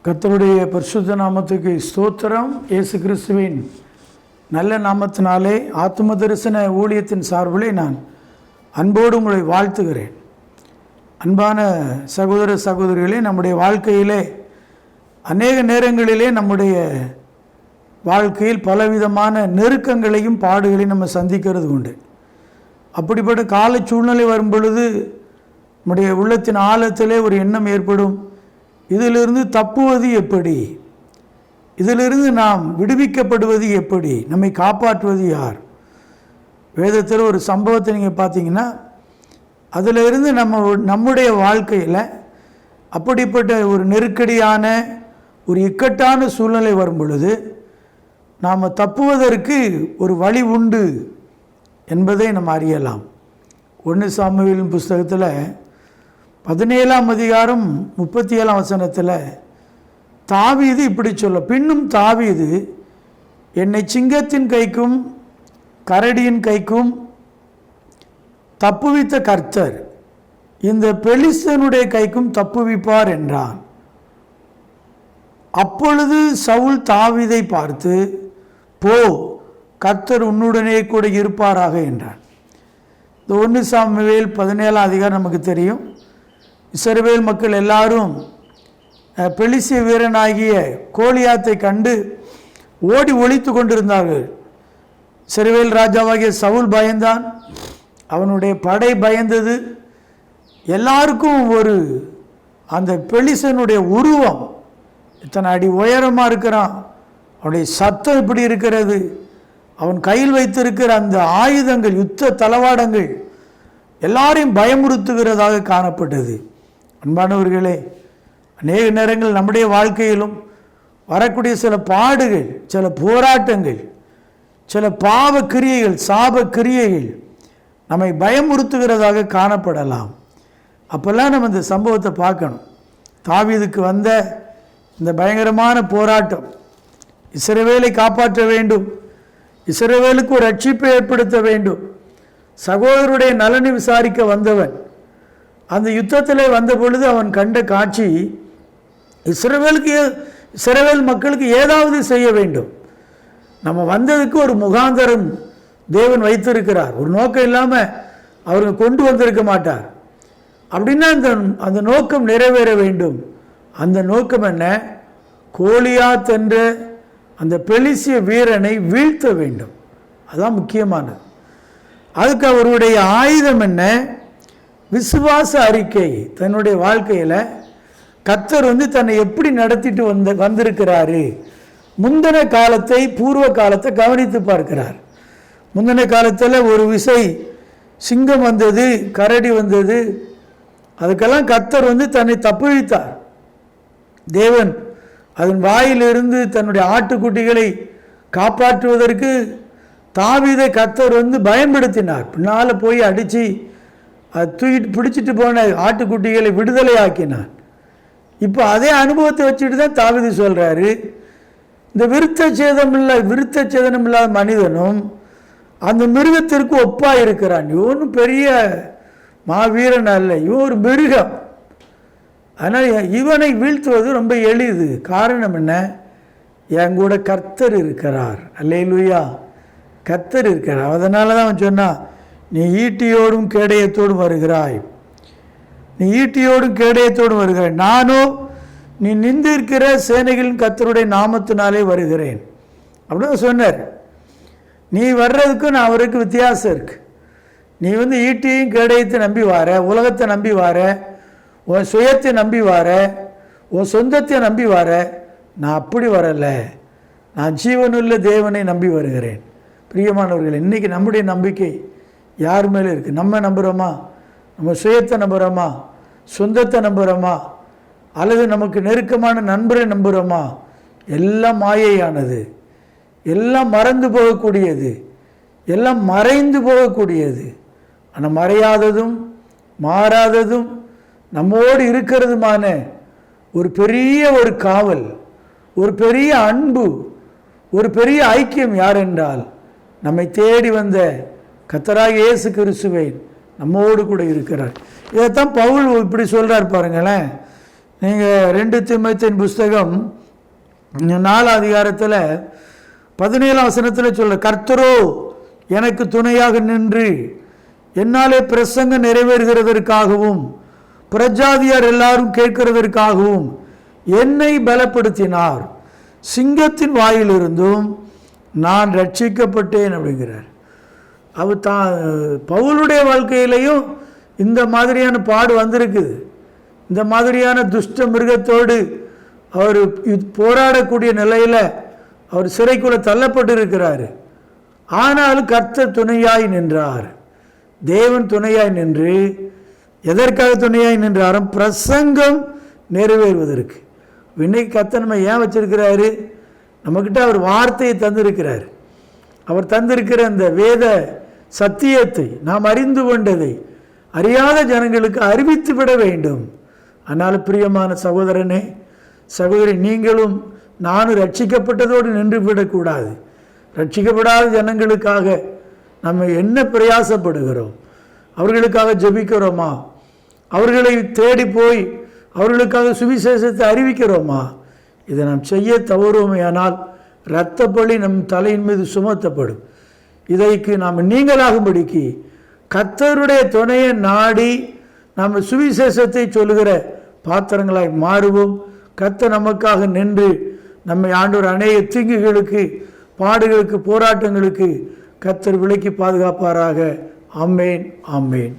கர்த்தருடைய பரிசுத்த நாமத்துக்கு ஸ்தோத்திரம். இயேசு கிறிஸ்துவின் நல்ல நாமத்தினாலே ஆத்தும தரிசன ஊழியத்தின் சார்பிலே நான் அன்போடு உங்களை வாழ்த்துகிறேன். அன்பான சகோதர சகோதரிகளே, நம்முடைய வாழ்க்கையிலே அநேக நேரங்களிலே நம்முடைய வாழ்க்கையில் பலவிதமான நெருக்கங்களையும் பாடுகளையும் நம்ம சந்திக்கிறது உண்டு. அப்படிப்பட்ட கால சூழ்நிலை வரும் பொழுது நம்முடைய உள்ளத்தின் ஆழத்திலே ஒரு எண்ணம் ஏற்படும், இதிலிருந்து தப்புவது எப்படி, இதிலிருந்து நாம் விடுவிக்கப்படுவது எப்படி, நம்மை காப்பாற்றுவது யார்? வேதத்தில் ஒரு சம்பவத்தை நீங்கள் பார்த்தீங்கன்னா, அதிலிருந்து நம்முடைய வாழ்க்கையில் அப்படிப்பட்ட ஒரு நெருக்கடியான ஒரு இக்கட்டான சூழ்நிலை வரும் பொழுது நாம் தப்புவதற்கு ஒரு வழி உண்டு என்பதை நம்ம அறியலாம். 1 சாமுவேலின் புஸ்தகத்தில் 17ஆம் அதிகாரம் 37ஆம் வசனத்தில் தாவீது இப்படி சொல்ல, பின்னும் தாவீது என்னை சிங்கத்தின் கைக்கும் கரடியின் கைக்கும் தப்புவித்த கர்த்தர் இந்த பெலிஸ்தனுடைய கைக்கும் தப்புவிப்பார் என்றான். அப்பொழுது சவுல் தாவீதை பார்த்து, போ, கர்த்தர் உன்னுடனே கூட இருப்பாராக என்றான். இந்த 1 சாமுவேல் 17ஆம் அதிகாரம் நமக்கு தெரியும். இஸ்ரவேல் மக்கள் எல்லாரும் பெலிஸ்திய வீரனாகிய கோலியாத்தை கண்டு ஓடி ஒளித்து கொண்டிருந்தார்கள். இஸ்ரவேல் ராஜாவாகிய சவுல் பயந்தான், அவனுடைய படை பயந்தது. எல்லாருக்கும் ஒரு அந்த பெலிஸ்தனுடைய உருவம் இத்தனை அடி உயரமாக இருக்கிறான், அவனுடைய சத்தம் இப்படி இருக்கிறது, அவன் கையில் வைத்திருக்கிற அந்த ஆயுதங்கள், யுத்த தளவாடங்கள் எல்லாரையும் பயமுறுத்துகிறதாக காணப்பட்டது. அன்பானவர்களே, அநேக நேரங்கள் நம்முடைய வாழ்க்கையிலும் வரக்கூடிய சில பாடுகள், சில போராட்டங்கள், சில பாவ கிரியைகள், சாப கிரியைகள் நம்மை பயமுறுத்துகிறதாக காணப்படலாம். அப்போல்லாம் நம்ம இந்த சம்பவத்தை பார்க்கணும். தாவீதுக்கு வந்த இந்த பயங்கரமான போராட்டம், இஸ்ரவேலை காப்பாற்ற வேண்டும், இஸ்ரவேலுக்கு ஒரு ரட்சிப்பை ஏற்படுத்த வேண்டும், சகோதரருடைய நலனை விசாரிக்க வந்தவன். அந்த யுத்தத்தில் வந்த பொழுது அவன் கண்ட காட்சி, இஸ்ரவேல் மக்களுக்கு ஏதாவது செய்ய வேண்டும். நம்ம வந்ததுக்கு ஒரு முகாந்தரம் தேவன் வைத்திருக்கிறார். ஒரு நோக்கம் இல்லாமல் அவர்கள் கொண்டு வந்திருக்க மாட்டார். அப்படின்னா அந்த நோக்கம் நிறைவேற வேண்டும். அந்த நோக்கம் என்ன? கோலியாத் என்ற அந்த பெலிஸ்திய வீரனை வீழ்த்த வேண்டும். அதுதான் முக்கியமானது. அதுக்கு அவருடைய ஆயுதம் என்ன? விசுவாச அறிக்கை. தன்னுடைய வாழ்க்கையில் கர்த்தர் தன்னை எப்படி நடத்திட்டு வந்திருக்கிறாரு, முந்தின காலத்தை, பூர்வ காலத்தை கவனித்து பார்க்கிறார். முந்தின காலத்தில் ஒரு விசை சிங்கம் வந்தது, கரடி வந்தது, அதுக்கெல்லாம் கர்த்தர் தன்னை தப்புவித்தார். தேவன் அதன் வாயிலிருந்து தன்னுடைய ஆட்டுக்குட்டிகளை காப்பாற்றுவதற்கு தாவீதை கர்த்தர் பயன்படுத்தினார். பின்னால் போய் அடித்து அது தூக்கிட்டு பிடிச்சிட்டு போன ஆட்டுக்குட்டிகளை விடுதலை ஆக்கினார். இப்போ அதே அனுபவத்தை வச்சுட்டு தான் தாவீது சொல்கிறாரு, இந்த விருத்த சேதனம் இல்லாத மனிதனும் அந்த மிருகத்திற்கு ஒப்பாக இருக்கிறான். இவனும் பெரிய மாவீரன் அல்ல, இவன் ஒரு மிருகம். ஆனால் இவனை வீழ்த்துவது ரொம்ப எளிது. காரணம் என்ன? என் கூட கர்த்தர் இருக்கிறார். அல்லேலூயா, கர்த்தர் இருக்கிறார். அதனால தான் அவன் சொன்னான், நீ ஈட்டியோடும் கேடயத்தோடும் வருகிறாய், நீ ஈட்டியோடும் கேடயத்தோடும் வருகிறாய், நானோ நீ நின்றிருக்கிற சேனைகளின் கர்த்தருடைய நாமத்தினாலே வருகிறேன் அப்படின்னு சொன்னார். நீ வர்றதுக்கும் நான் அவருக்கு வித்தியாசம் இருக்கு. நீ ஈட்டியையும் கேடயத்தை நம்பி வார, உலகத்தை நம்பி வார, உன் சுயத்தை நம்பி வார, உன் சொந்தத்தை நம்பி வார. நான் அப்படி வரலை, நான் ஜீவனுள்ள தேவனை நம்பி வருகிறேன். பிரியமானவர்கள், இன்றைக்கி நம்முடைய நம்பிக்கை யார் மேலே இருக்குது? நம்ம நம்புகிறோமா? நம்ம சுயத்தை நம்புகிறோமா? சொந்தத்தை நம்புகிறோமா? அல்லது நமக்கு நெருக்கமான நண்பரை நம்புகிறோமா? எல்லாம் மாயையானது, எல்லாம் மறந்து போகக்கூடியது, எல்லாம் மறைந்து போகக்கூடியது. ஆனால் மறையாததும் மாறாததும் நம்மோடு இருக்கிறதுமான ஒரு பெரிய ஒரு காவல், ஒரு பெரிய அன்பு, ஒரு பெரிய ஐக்கியம் யார் என்றால், நம்மை தேடி வந்த கர்த்தராகிய இயேசு கிறிஸ்துவை நம்மோடு கூட இருக்கிறார். இதைத்தான் பவுல் இப்படி சொல்கிறார் பாருங்களேன். நீங்கள் 2 தீமோத்தேயுவின் புஸ்தகம் 4 அதிகாரத்தில் 17 வசனத்தில் சொல்ல, கர்த்தரோ எனக்கு துணையாக நின்று என்னாலே பிரசங்கம் நிறைவேறுகிறதற்காகவும் பிரஜாதியார் எல்லாரும் கேட்கிறதற்காகவும் என்னை பலப்படுத்தினார். சிங்கத்தின் வாயிலிருந்தும் நான் ரட்சிக்கப்பட்டேன் அப்படிங்கிறார். அவர் பவுலுடைய வாழ்க்கையிலையும் இந்த மாதிரியான பாடு வந்திருக்குது. இந்த மாதிரியான துஷ்ட மிருகத்தோடு அவர் போராடக்கூடிய நிலையில் அவர் சிறைக்குள்ள தள்ளப்பட்டு இருக்கிறார். ஆனாலும் கர்த்தர் துணையாய் நின்றார். தேவன் துணையாய் நின்று, எதற்காக துணையாய் நின்றாரும்? பிரசங்கம் நிறைவேறுவதற்கு. இன்னைக்கு கர்த்தர் நம்ம ஏன் வச்சிருக்கிறாரு? நம்மக்கிட்ட அவர் வார்த்தையை தந்திருக்கிறார். அவர் தந்திருக்கிற அந்த வேத சத்தியத்தை நாம் அறிந்து கொண்டதை அறியாத ஜனங்களுக்கு அறிவித்து விட வேண்டும். அதனால் பிரியமான சகோதரனே, சகோதரி, நீங்களும் நானும் ரட்சிக்கப்பட்டதோடு நின்று விடக்கூடாது. ரட்சிக்கப்படாத ஜனங்களுக்காக நம்ம என்ன பிரயாசப்படுகிறோம்? அவர்களுக்காக ஜெபிக்கிறோமா? அவர்களை தேடி போய் அவர்களுக்காக சுவிசேஷத்தை அறிவிக்கிறோமா? இதை நாம் செய்ய தவறுமையானால் இரத்த பழி நம் தலையின் மீது சுமத்தப்படும். இதைக்கு நாம் நீங்களாகும்படிக்கு கர்த்தருடைய துணையை நாடி நாம் சுவிசேஷத்தை சொல்லுகிற பாத்திரங்களாய் மாறுவோம். கர்த்தர் நமக்காக நின்று நம்மை ஆண்டவர் அநேக தீங்குகளுக்கு, பாடுகளுக்கு, போராட்டங்களுக்கு கர்த்தர் விலக்கி பாதுகாப்பாராக. ஆமென், ஆமென்.